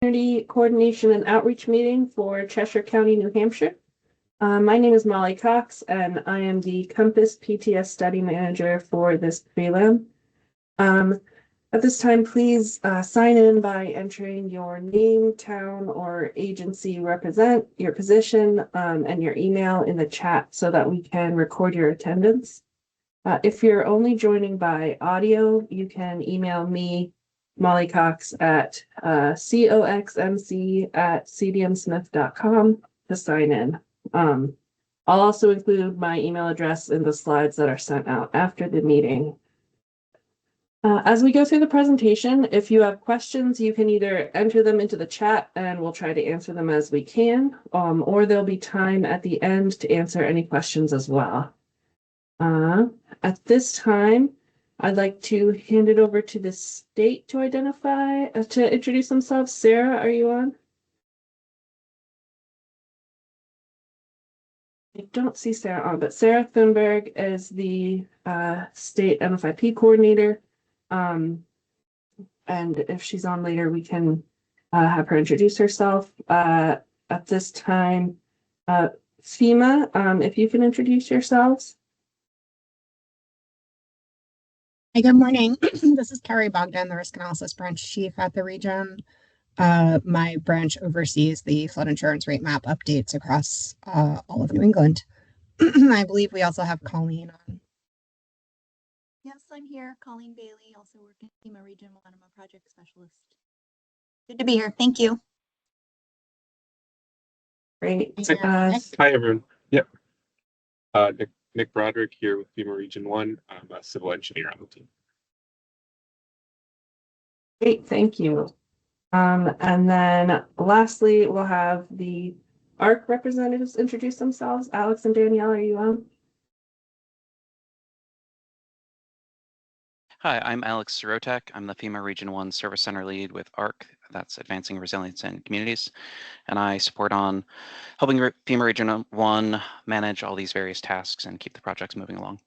Community Coordination and Outreach Meeting for Cheshire County, New Hampshire. My name is Molly Cox, and I am the Compass PTS Study Manager for this prelim. At this time, please sign in by entering your name, town, or agency represent, your position, and your email in the chat so that we can record your attendance. If you're only joining by audio, you can email me, Molly Cox, at coxmc@cdmsmith.com to sign in. I'll also include my email address in the slides that are sent out after the meeting. As we go through the presentation, if you have questions, you can either enter them into the chat and we'll try to answer them as we can, or there'll be time at the end to answer any questions as well. At this time, I'd like to hand it over to the state to introduce themselves. Sarah, are you on? I don't see Sarah on, but Sarah Thunberg is the state MFIP coordinator. And if she's on later, we can have her introduce herself. At this time, FEMA, if you can introduce yourselves. Hi, good morning. This is Carrie Bogdan, the Risk Analysis Branch Chief at the region. My branch oversees the flood insurance rate map updates across all of New England. I believe we also have Colleen on. Yes, I'm here. Colleen Bailey, also working in FEMA Region 1. I'm a project specialist. Good to be here. Thank you. Great. Hi, everyone. Yep. Nick Broderick here with FEMA Region 1. I'm a civil engineer on the team. Great, thank you. And then lastly, we'll have the ARC representatives introduce themselves. Alex and Danielle, are you on? Hi, I'm Alex Sirotek. I'm the FEMA Region 1 Service Center Lead with ARC, that's Advancing Resilience in Communities. And I support on helping FEMA Region 1 manage all these various tasks and keep the projects moving along.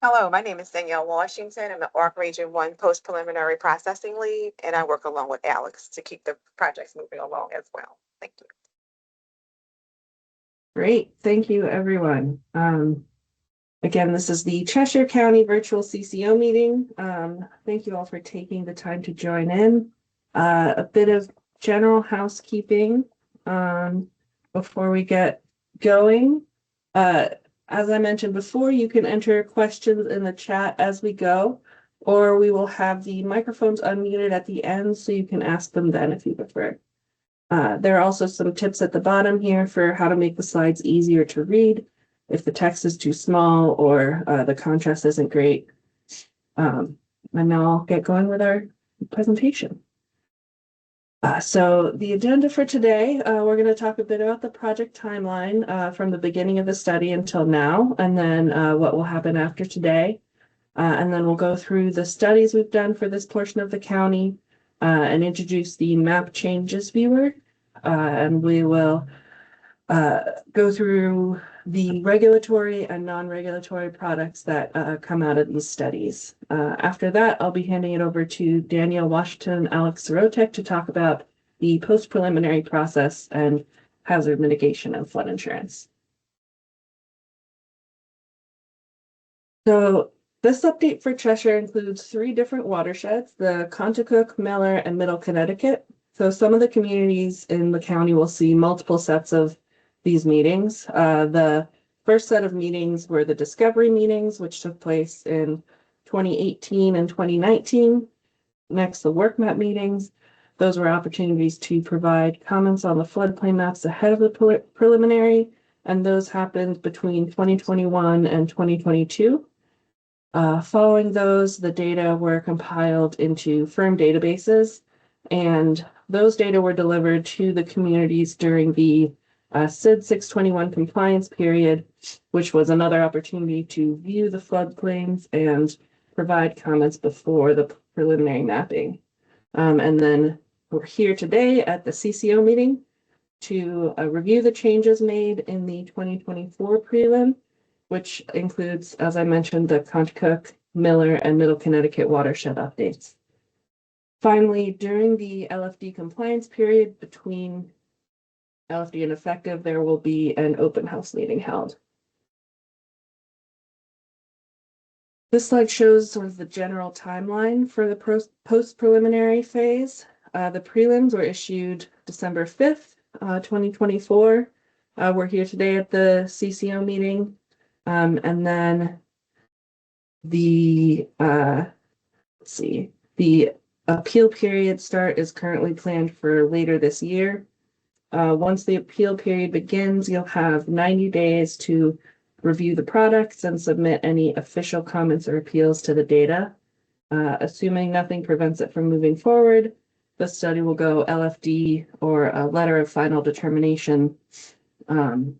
Hello, my name is Danielle Washington. I'm the ARC Region 1 Post-Preliminary Processing Lead, and I work along with Alex to keep the projects moving along as well. Thank you. Great, thank you, everyone. Again, this is the Cheshire County Virtual CCO meeting. Thank you all for taking the time to join in. A bit of general housekeeping before we get going. As I mentioned before, you can enter questions in the chat as we go, or we will have the microphones unmuted at the end so you can ask them then if you prefer. There are also some tips at the bottom here for how to make the slides easier to read if the text is too small or the contrast isn't great. And now I'll get going with our presentation. So the agenda for today, we're going to talk a bit about the project timeline from the beginning of the study until now, and then what will happen after today. And then we'll go through the studies we've done for this portion of the county and introduce the map changes viewer. And we will go through the regulatory and non-regulatory products that come out of these studies. After that, I'll be handing it over to Danielle Washington, Alex Sirotek to talk about the post-preliminary process and hazard mitigation and flood insurance. So this update for Cheshire includes 3 different watersheds, the Contoocook, Miller, and Middle Connecticut. So some of the communities in the county will see multiple sets of these meetings. The first set of meetings were the discovery meetings, which took place in 2018 and 2019. Next, the work map meetings. Those were opportunities to provide comments on the floodplain maps ahead of the preliminary, and those happened between 2021 and 2022. Following those, the data were compiled into firm databases, and those data were delivered to the communities during the SID 621 compliance period, which was another opportunity to view the floodplains and provide comments before the preliminary mapping. And then we're here today at the CCO meeting to review the changes made in the 2024 prelim, which includes, as I mentioned, the Contoocook, Miller, and Middle Connecticut watershed updates. Finally, during the LFD compliance period between LFD and effective, there will be an open house meeting held. This slide shows sort of the general timeline for the post-preliminary phase. The prelims were issued December 5th, 2024. We're here today at the CCO meeting. And then the, the appeal period start is currently planned for later this year. Once the appeal period begins, you'll have 90 days to review the products and submit any official comments or appeals to the data. Assuming nothing prevents it from moving forward, the study will go LFD or a letter of final determination. And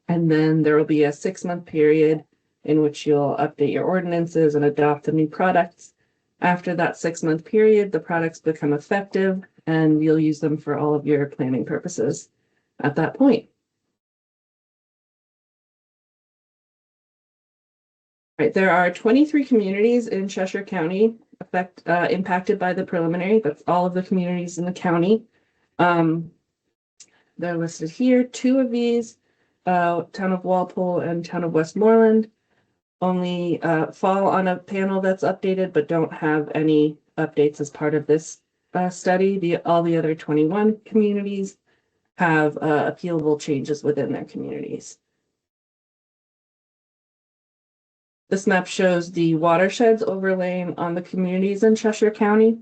then there will be a 6-month period in which you'll update your ordinances and adopt the new products. After that 6-month period, the products become effective and you'll use them for all of your planning purposes at that point. Right, there are 23 communities in Cheshire County impacted by the preliminary. That's all of the communities in the county. They're listed here. 2 of these, Town of Walpole and Town of Westmoreland, only fall on a panel that's updated, but don't have any updates as part of this study. All the other 21 communities have appealable changes within their communities. This map shows the watersheds overlaying on the communities in Cheshire County.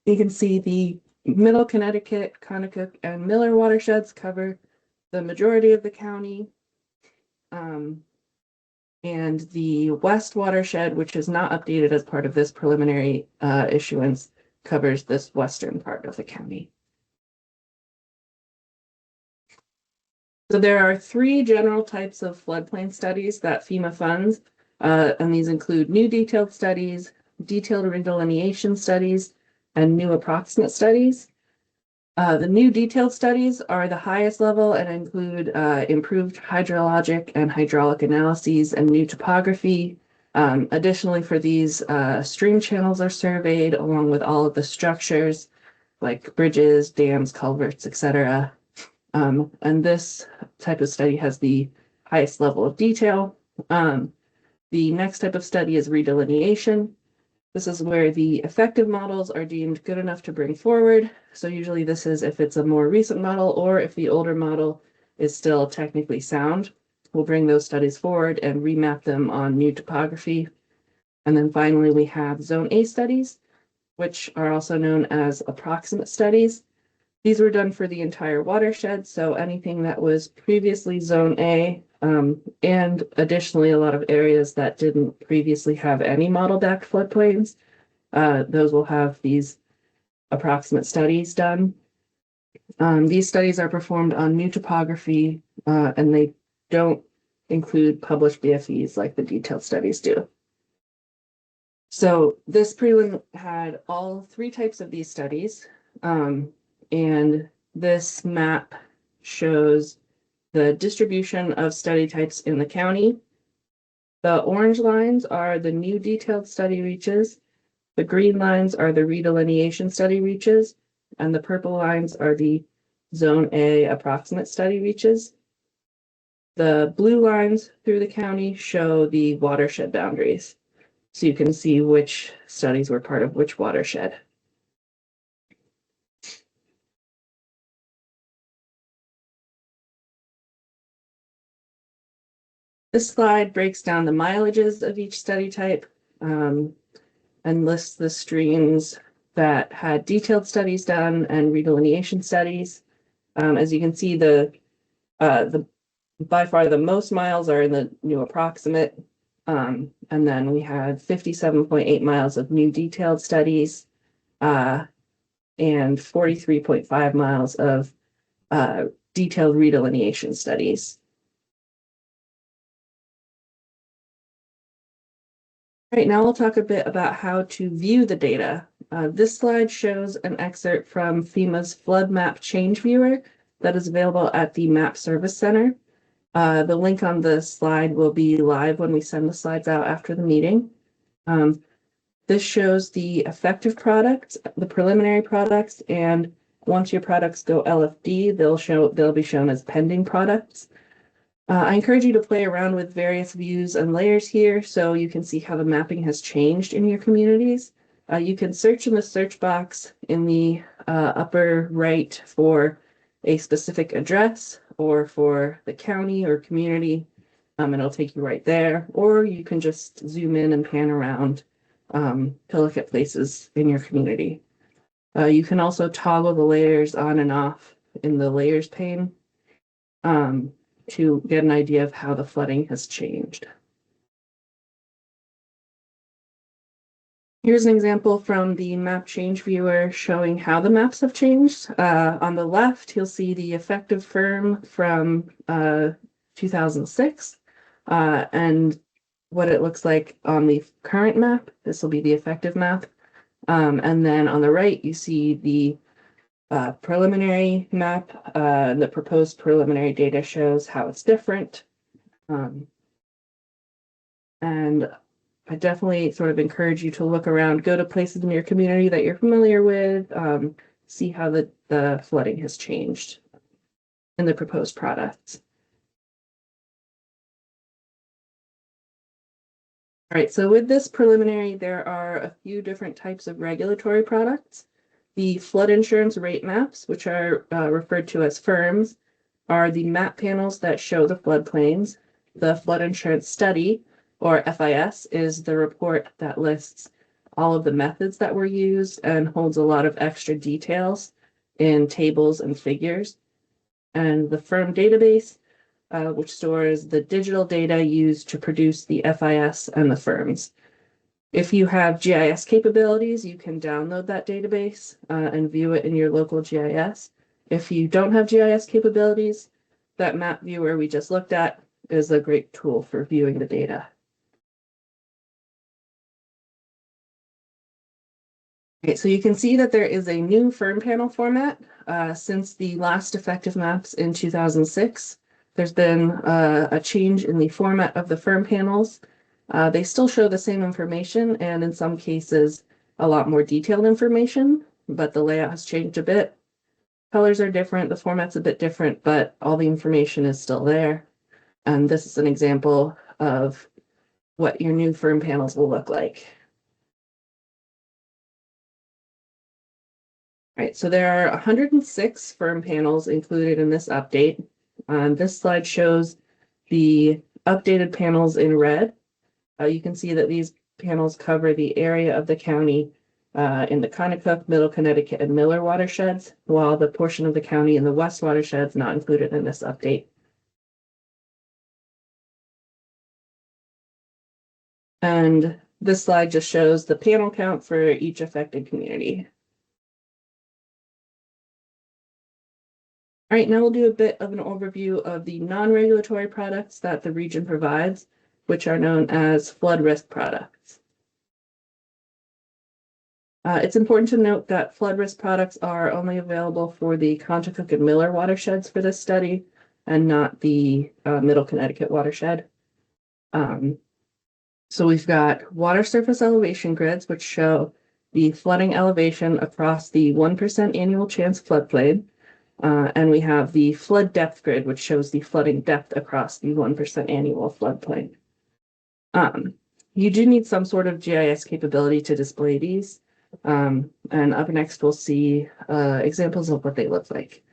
You can see the Middle Connecticut, Contoocook, and Miller watersheds cover the majority of the county. And the West watershed, which is not updated as part of this preliminary issuance, covers this western part of the county. So there are 3 general types of floodplain studies that FEMA funds, and these include new detailed studies, detailed redelineation studies, and new approximate studies. The new detailed studies are the highest level and include improved hydrologic and hydraulic analyses and new topography. Additionally, for these, stream channels are surveyed along with all of the structures like bridges, dams, culverts, etc. And this type of study has the highest level of detail. The next type of study is redelineation. This is where the effective models are deemed good enough to bring forward. So usually this is if it's a more recent model or if the older model is still technically sound. We'll bring those studies forward and remap them on new topography. And then finally, we have Zone A studies, which are also known as approximate studies. These were done for the entire watershed, so anything that was previously Zone A, and additionally a lot of areas that didn't previously have any model-backed floodplains, those will have these approximate studies done. These studies are performed on new topography, and they don't include published BFEs like the detailed studies do. So this prelim had all 3 types of these studies. And this map shows the distribution of study types in the county. The orange lines are the new detailed study reaches. The green lines are the redelineation study reaches. And the purple lines are the Zone A approximate study reaches. The blue lines through the county show the watershed boundaries. So you can see which studies were part of which watershed. This slide breaks down the mileages of each study type and lists the streams that had detailed studies done and redelineation studies. As you can see, by far the most miles are in the new approximate, and then we had 57.8 miles of new detailed studies and 43.5 miles of detailed redelineation studies. Right now, we'll talk a bit about how to view the data. This slide shows an excerpt from FEMA's Flood Map Change Viewer that is available at the Map Service Center. The link on the slide will be live when we send the slides out after the meeting. This shows the effective products, the preliminary products, and once your products go LFD, they'll be shown as pending products. I encourage you to play around with various views and layers here so you can see how the mapping has changed in your communities. You can search in the search box in the upper right for a specific address or for the county or community, and it'll take you right there. Or you can just zoom in and pan around to look at places in your community. You can also toggle the layers on and off in the layers pane to get an idea of how the flooding has changed. Here's an example from the map change viewer showing how the maps have changed. On the left, you'll see the effective firm from 2006 and what it looks like on the current map. This will be the effective map. And then on the right, you see the preliminary map. The proposed preliminary data shows how it's different. And I definitely sort of encourage you to look around, go to places in your community that you're familiar with, see how the flooding has changed in the proposed products. All right, so with this preliminary, there are a few different types of regulatory products. The flood insurance rate maps, which are referred to as FERMs, are the map panels that show the floodplains. The flood insurance study, or FIS, is the report that lists all of the methods that were used and holds a lot of extra details in tables and figures. And the FERM database, which stores the digital data used to produce the FIS and the FERMs. If you have GIS capabilities, you can download that database and view it in your local GIS. If you don't have GIS capabilities, that map viewer we just looked at is a great tool for viewing the data. Okay, so you can see that there is a new firm panel format since the last effective maps in 2006. There's been a change in the format of the firm panels. They still show the same information and in some cases a lot more detailed information, but the layout has changed a bit. Colors are different, the format's a bit different, but all the information is still there. And this is an example of what your new firm panels will look like. All right, so there are 106 firm panels included in this update. This slide shows the updated panels in red. You can see that these panels cover the area of the county in the Contoocook, Middle Connecticut, and Miller Watersheds, while the portion of the county in the West Watersheds not included in this update. And this slide just shows the panel count for each affected community. All right, now we'll do a bit of an overview of the non-regulatory products that the region provides, which are known as flood risk products. It's important to note that flood risk products are only available for the Contoocook and Miller watersheds for this study, and not the Middle Connecticut watershed. So we've got water surface elevation grids, which show the flooding elevation across the 1% annual chance floodplain. And we have the flood depth grid, which shows the flooding depth across the 1% annual floodplain. You do need some sort of GIS capability to display these. And up next, we'll see examples of what they look like.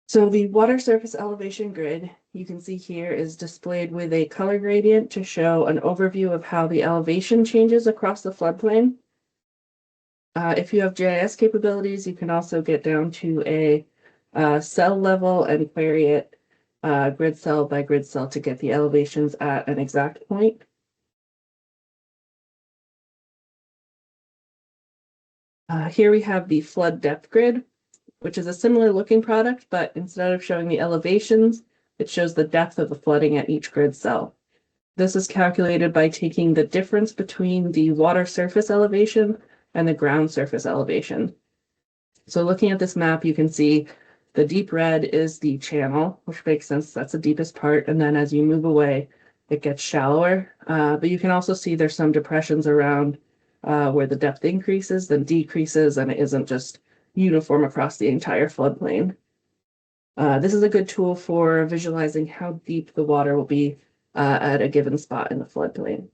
So the water surface elevation grid, you can see here, is displayed with a color gradient to show an overview of how the elevation changes across the floodplain. If you have GIS capabilities, you can also get down to a cell level and query it grid cell by grid cell to get the elevations at an exact point. Here we have the flood depth grid, which is a similar looking product, but instead of showing the elevations, it shows the depth of the flooding at each grid cell. This is calculated by taking the difference between the water surface elevation and the ground surface elevation. So looking at this map, you can see the deep red is the channel, which makes sense, that's the deepest part. And then as you move away, it gets shallower. But you can also see there's some depressions around where the depth increases, then decreases, and it isn't just uniform across the entire floodplain. This is a good tool for visualizing how deep the water will be at a given spot in the floodplain.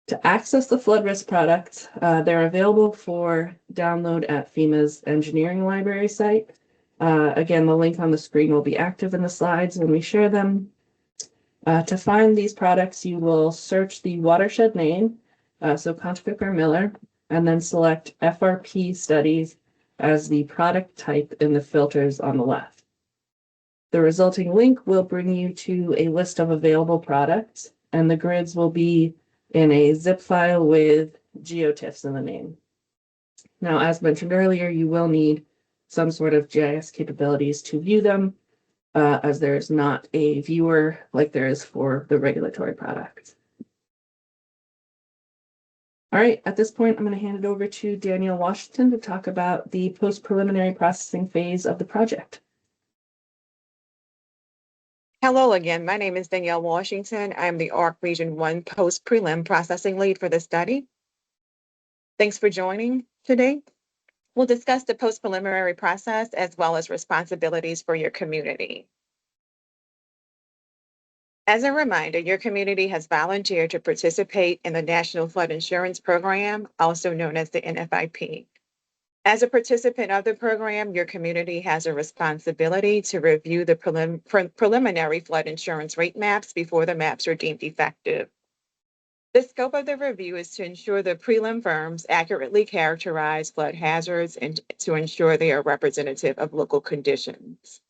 To access the flood risk products, they're available for download at FEMA's engineering library site. Again, the link on the screen will be active in the slides when we share them. To find these products, you will search the watershed name, so Contoocook or Miller, and then select FRP studies as the product type in the filters on the left. The resulting link will bring you to a list of available products, and the grids will be in a zip file with geotiffs in the name. Now, as mentioned earlier, you will need some sort of GIS capabilities to view them, as there is not a viewer like there is for the regulatory products. All right, at this point, I'm going to hand it over to Danielle Washington to talk about the post-preliminary processing phase of the project. Hello again. My name is Danielle Washington. I'm the ARC Region 1 Post-Prelim Processing Lead for the study. Thanks for joining today. We'll discuss the post-preliminary process as well as responsibilities for your community. As a reminder, your community has volunteered to participate in the National Flood Insurance Program, also known as the NFIP. As a participant of the program, your community has a responsibility to review the preliminary flood insurance rate maps before the maps are deemed effective. The scope of the review is to ensure the prelim firms accurately characterize flood hazards and to ensure they are representative of local conditions.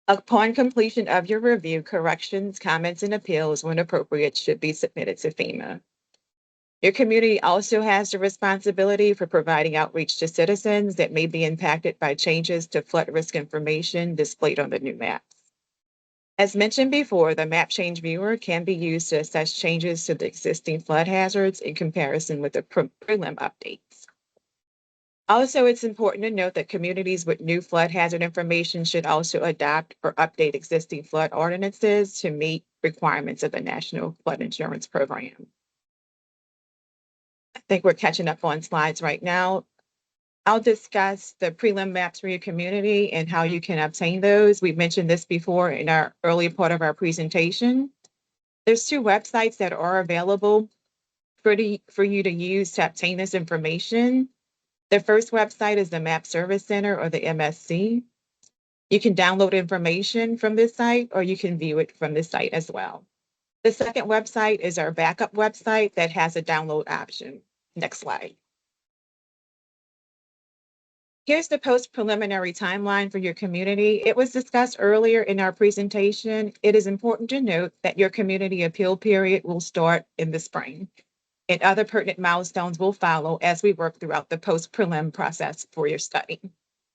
Upon completion of your review, corrections, comments, and appeals, when appropriate, should be submitted to FEMA. Your community also has the responsibility for providing outreach to citizens that may be impacted by changes to flood risk information displayed on the new maps. As mentioned before, the Map Change Viewer can be used to assess changes to the existing flood hazards in comparison with the prelim updates. Also, it's important to note that communities with new flood hazard information should also adopt or update existing flood ordinances to meet requirements of the National Flood Insurance Program. I think we're catching up on slides right now. I'll discuss the prelim maps for your community and how you can obtain those. We mentioned this before in our earlier part of our presentation. There's two websites that are available for you to use to obtain this information. The first website is the Map Service Center, or the MSC. You can download information from this site, or you can view it from this site as well. The second website is our backup website that has a download option. Next slide. Here's the post-preliminary timeline for your community. It was discussed earlier in our presentation. It is important to note that your community appeal period will start in the spring, and other pertinent milestones will follow as we work throughout the post-prelim process for your study.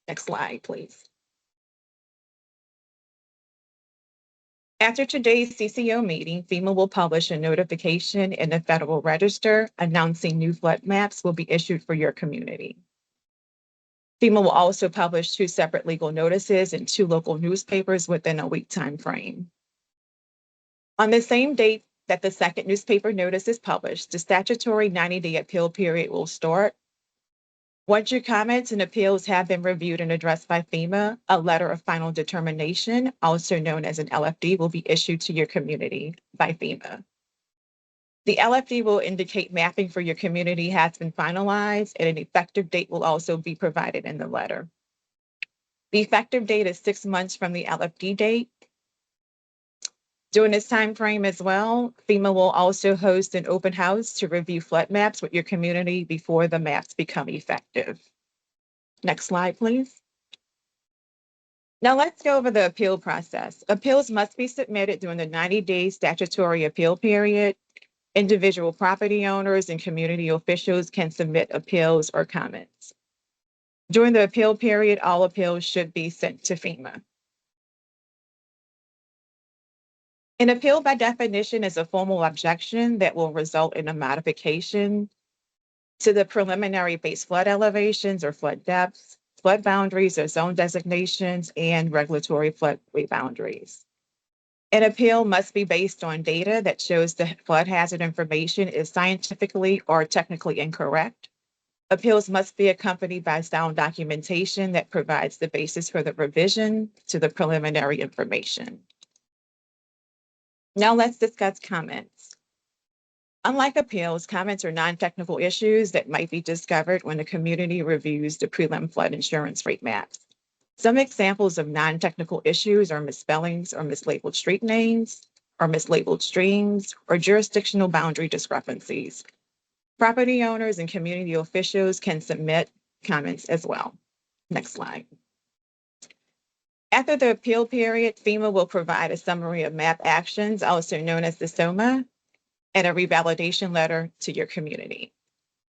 Next slide, please. After today's CCO meeting, FEMA will publish a notification in the Federal Register announcing new flood maps will be issued for your community. FEMA will also publish 2 separate legal notices in 2 local newspapers within a week time frame. On the same date that the second newspaper notice is published, the statutory 90-day appeal period will start. Once your comments and appeals have been reviewed and addressed by FEMA, a letter of final determination, also known as an LFD, will be issued to your community by FEMA. The LFD will indicate mapping for your community has been finalized, and an effective date will also be provided in the letter. The effective date is 6 months from the LFD date. During this time frame as well, FEMA will also host an open house to review flood maps with your community before the maps become effective. Next slide, please. Now let's go over the appeal process. Appeals must be submitted during the 90-day statutory appeal period. Individual property owners and community officials can submit appeals or comments. During the appeal period, all appeals should be sent to FEMA. An appeal by definition is a formal objection that will result in a modification to the preliminary base flood elevations or flood depths, flood boundaries or zone designations, and regulatory floodway boundaries. An appeal must be based on data that shows the flood hazard information is scientifically or technically incorrect. Appeals must be accompanied by sound documentation that provides the basis for the revision to the preliminary information. Now let's discuss comments. Unlike appeals, comments are non-technical issues that might be discovered when the community reviews the prelim flood insurance rate maps. Some examples of non-technical issues are misspellings or mislabeled street names, or mislabeled streams, or jurisdictional boundary discrepancies. Property owners and community officials can submit comments as well. Next slide. After the appeal period, FEMA will provide a summary of MAP actions, also known as the SOMA, and a revalidation letter to your community.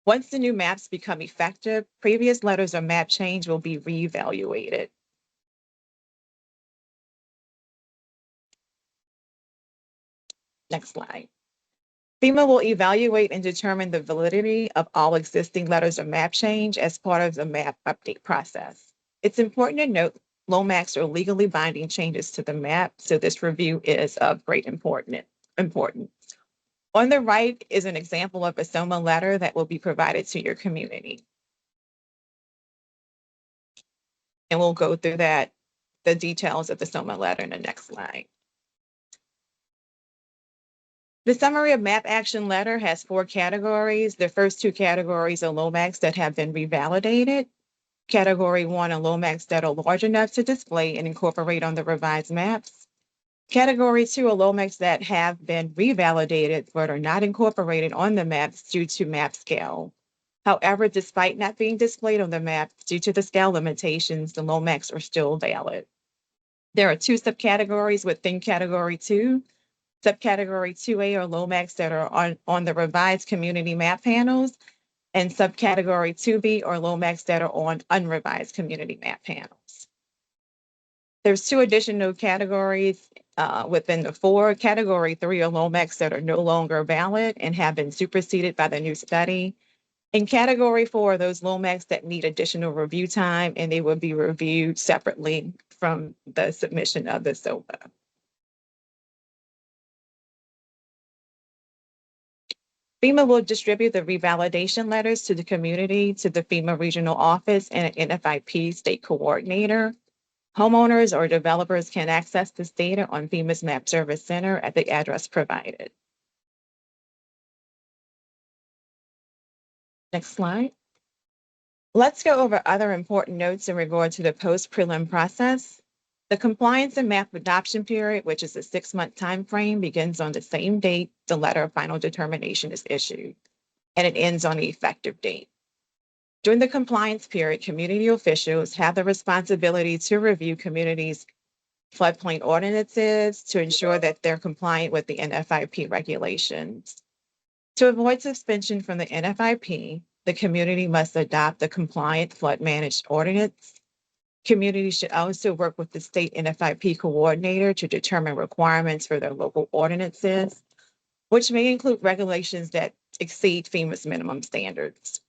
Once the new maps become effective, previous letters of map change will be reevaluated. Next slide. FEMA will evaluate and determine the validity of all existing letters of map change as part of the map update process. It's important to note LOMACs are legally binding changes to the map, so this review is of great importance. On the right is an example of a SOMA letter that will be provided to your community. And we'll go through that, the details of the SOMA letter in the next slide. The summary of MAP action letter has 4 categories. The first 2 categories are LOMACs that have been revalidated. Category 1 are LOMACs that are large enough to display and incorporate on the revised maps. Category 2 are LOMACs that have been revalidated but are not incorporated on the maps due to map scale. However, despite not being displayed on the map due to the scale limitations, the LOMACs are still valid. There are 2 subcategories within Category 2. Subcategory 2A are LOMACs that are on the revised community map panels, and subcategory 2B are LOMACs that are on unrevised community map panels. There's 2 additional categories within the 4. Category 3 are LOMACs that are no longer valid and have been superseded by the new study. In Category 4 are those LOMACs that need additional review time, and they will be reviewed separately from the submission of the SOPA. FEMA will distribute the revalidation letters to the community, to the FEMA regional office, and an NFIP state coordinator. Homeowners or developers can access this data on FEMA's Map Service Center at the address provided. Next slide. Let's go over other important notes in regard to the post-prelim process. The compliance and map adoption period, which is a 6-month time frame, begins on the same date the letter of final determination is issued, and it ends on the effective date. During the compliance period, community officials have the responsibility to review communities' floodplain ordinances to ensure that they're compliant with the NFIP regulations. To avoid suspension from the NFIP, the community must adopt the compliant flood managed ordinance. Communities should also work with the state NFIP coordinator to determine requirements for their local ordinances, which may include regulations that exceed FEMA's minimum standards.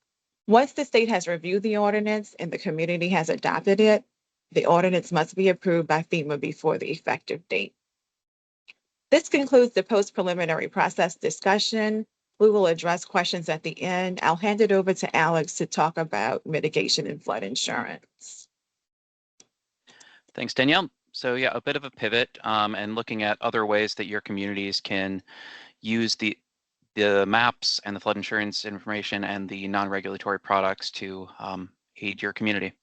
Once the state has reviewed the ordinance and the community has adopted it, the ordinance must be approved by FEMA before the effective date. This concludes the post-preliminary process discussion. We will address questions at the end. I'll hand it over to Alex to talk about mitigation and flood insurance. Thanks, Danielle. So yeah, a bit of a pivot and looking at other ways that your communities can use the maps and the flood insurance information and the non-regulatory products to aid your community.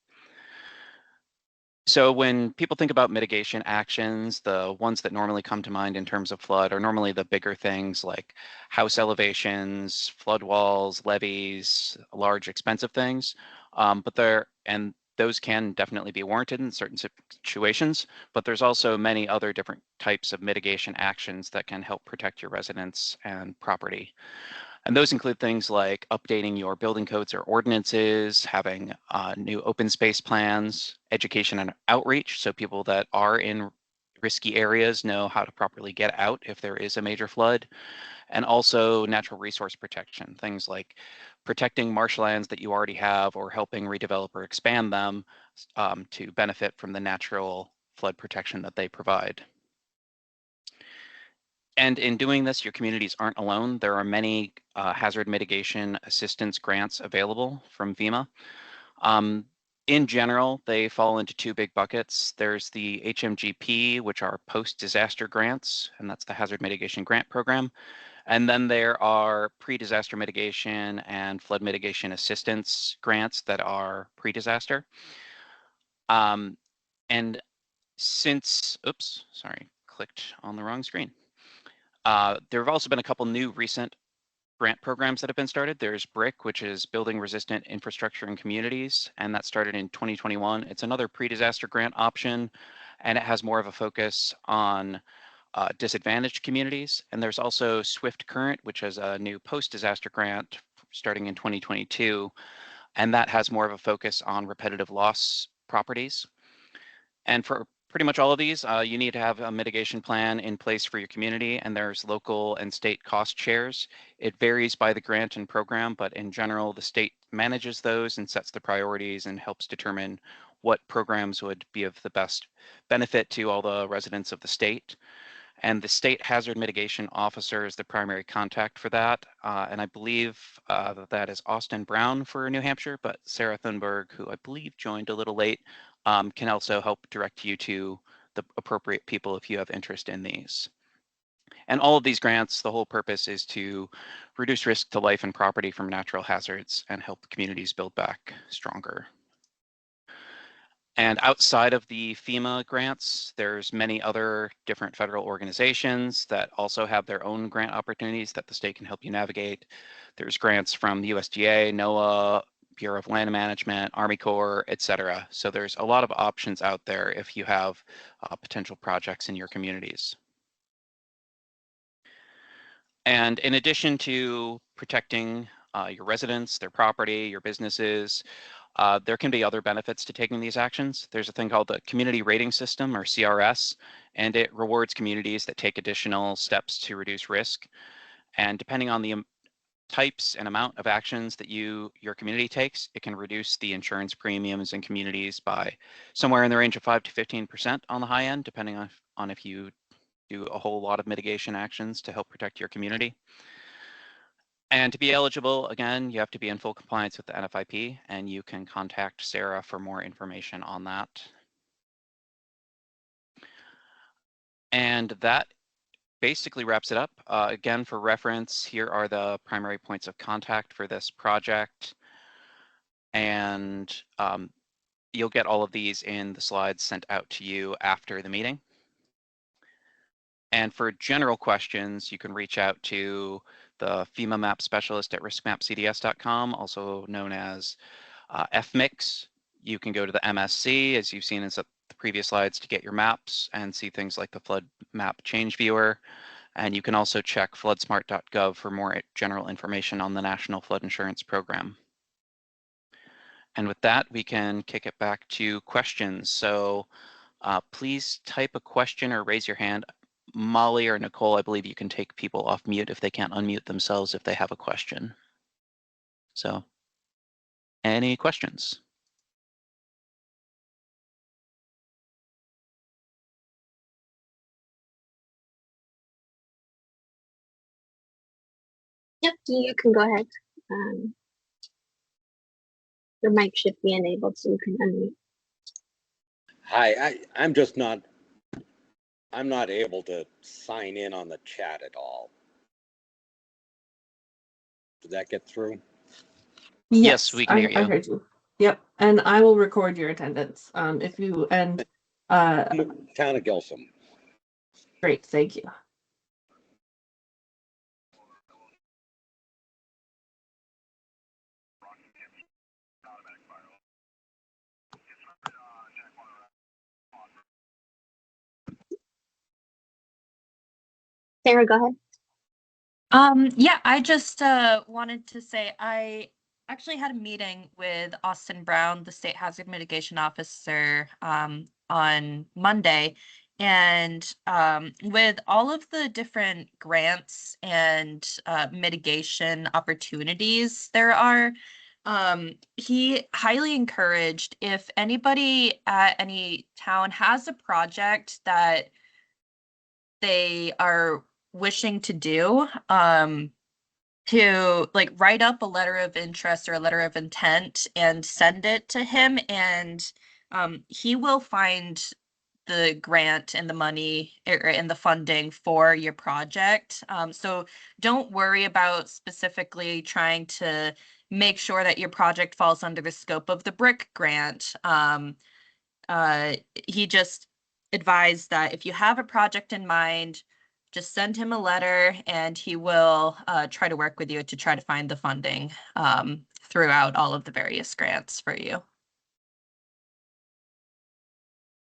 So when people think about mitigation actions, the ones that normally come to mind in terms of flood are normally the bigger things like house elevations, flood walls, levees, large expensive things. And those can definitely be warranted in certain situations, but there's also many other different types of mitigation actions that can help protect your residents and property. And those include things like updating your building codes or ordinances, having new open space plans, education and outreach, so people that are in risky areas know how to properly get out if there is a major flood, and also natural resource protection, things like protecting marshlands that you already have or helping redevelop or expand them to benefit from the natural flood protection that they provide. And in doing this, your communities aren't alone. There are many hazard mitigation assistance grants available from FEMA. In general, they fall into two big buckets. There's the HMGP, which are post-disaster grants, and that's the Hazard Mitigation Grant Program. And then there are pre-disaster mitigation and flood mitigation assistance grants that are pre-disaster. And since, oops, sorry, clicked on the wrong screen. There have also been a couple new recent grant programs that have been started. There's BRIC, which is Building Resistant Infrastructure in Communities, and that started in 2021. It's another pre-disaster grant option, and it has more of a focus on disadvantaged communities. And there's also Swift Current, which is a new post-disaster grant starting in 2022, and that has more of a focus on repetitive loss properties. And for pretty much all of these, you need to have a mitigation plan in place for your community, and there's local and state cost shares. It varies by the grant and program, but in general, the state manages those and sets the priorities and helps determine what programs would be of the best benefit to all the residents of the state. And the state hazard mitigation officer is the primary contact for that. And I believe that is Austin Brown for New Hampshire, but Sarah Thunberg, who I believe joined a little late, can also help direct you to the appropriate people if you have interest in these. And all of these grants, the whole purpose is to reduce risk to life and property from natural hazards and help communities build back stronger. And outside of the FEMA grants, there's many other different federal organizations that also have their own grant opportunities that the state can help you navigate. There's grants from the USDA, NOAA, Bureau of Land Management, Army Corps, et cetera. So there's a lot of options out there if you have potential projects in your communities. And in addition to protecting your residents, their property, your businesses, there can be other benefits to taking these actions. There's a thing called the Community Rating System, or CRS, and it rewards communities that take additional steps to reduce risk. And depending on the types and amount of actions that your community takes, it can reduce the insurance premiums in communities by somewhere in the range of 5 to 15% on the high end, depending on if you do a whole lot of mitigation actions to help protect your community. And to be eligible, again, you have to be in full compliance with the NFIP, and you can contact Sarah for more information on that. And that basically wraps it up. Again, for reference, here are the primary points of contact for this project. And you'll get all of these in the slides sent out to you after the meeting. And for general questions, you can reach out to the FEMA map specialist at riskmapcds.com, also known as FMIX. You can go to the MSC, as you've seen in the previous slides, to get your maps and see things like the flood map change viewer. And you can also check floodsmart.gov for more general information on the National Flood Insurance Program. And with that, we can kick it back to questions. So please type a question or raise your hand. Molly or Nicole, I believe you can take people off mute if they can't unmute themselves if they have a question. So, any questions? Yep, you can go ahead. Your mic should be enabled so you can unmute. Hi, I'm not able to sign in on the chat at all. Did that get through? Yes, we can hear you. I heard you. Yep, and I will record your attendance. If you and Town of Gilsum. great, thank you. Sarah, go ahead. Yeah, I just wanted to say I actually had a meeting with Austin Brown, the State Hazard Mitigation Officer, on Monday. And with all of the different grants and mitigation opportunities there are, he highly encouraged if anybody at any town has a project that they are wishing to do, to like write up a letter of interest or a letter of intent and send it to him, and he will find the grant and the money and the funding for your project. So don't worry about specifically trying to make sure that your project falls under the scope of the BRIC grant. He just advised that if you have a project in mind, just send him a letter and he will try to work with you to try to find the funding throughout all of the various grants for you.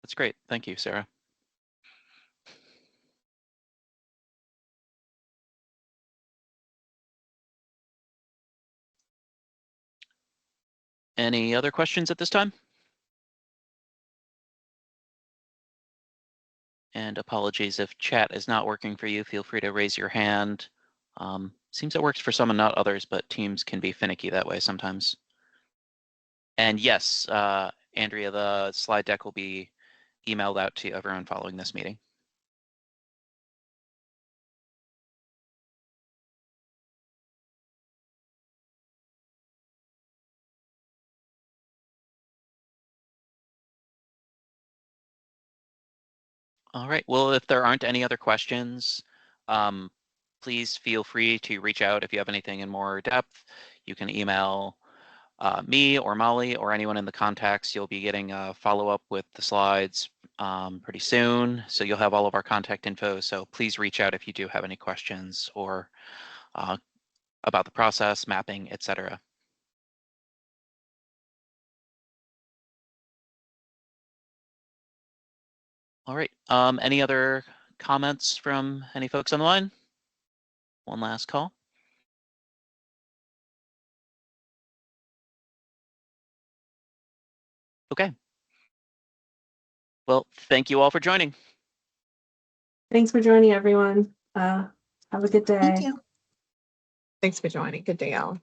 That's great. Thank you, Sarah. Any other questions at this time? And apologies if chat is not working for you, feel free to raise your hand. Seems it works for some and not others, but Teams can be finicky that way sometimes. And yes, Andrea, the slide deck will be emailed out to everyone following this meeting. All right, well, if there aren't any other questions, please feel free to reach out if you have anything in more depth. You can email me or Molly or anyone in the contacts. You'll be getting a follow-up with the slides pretty soon. So you'll have all of our contact info. So please reach out if you do have any questions or about the process, mapping, etc. All right, any other comments from any folks on the line? One last call. Okay. Well, thank you all for joining. Thanks for joining, everyone. Have a good day. Thank you. Thanks for joining. Good day, all.